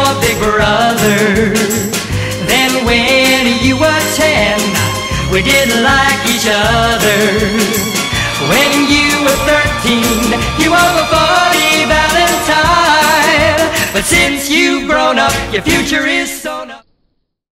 a big brother. Then when you were 10, we didn't like each other. When you were 13, you were a funny valentine. But since you've grown up, your future is sewn up.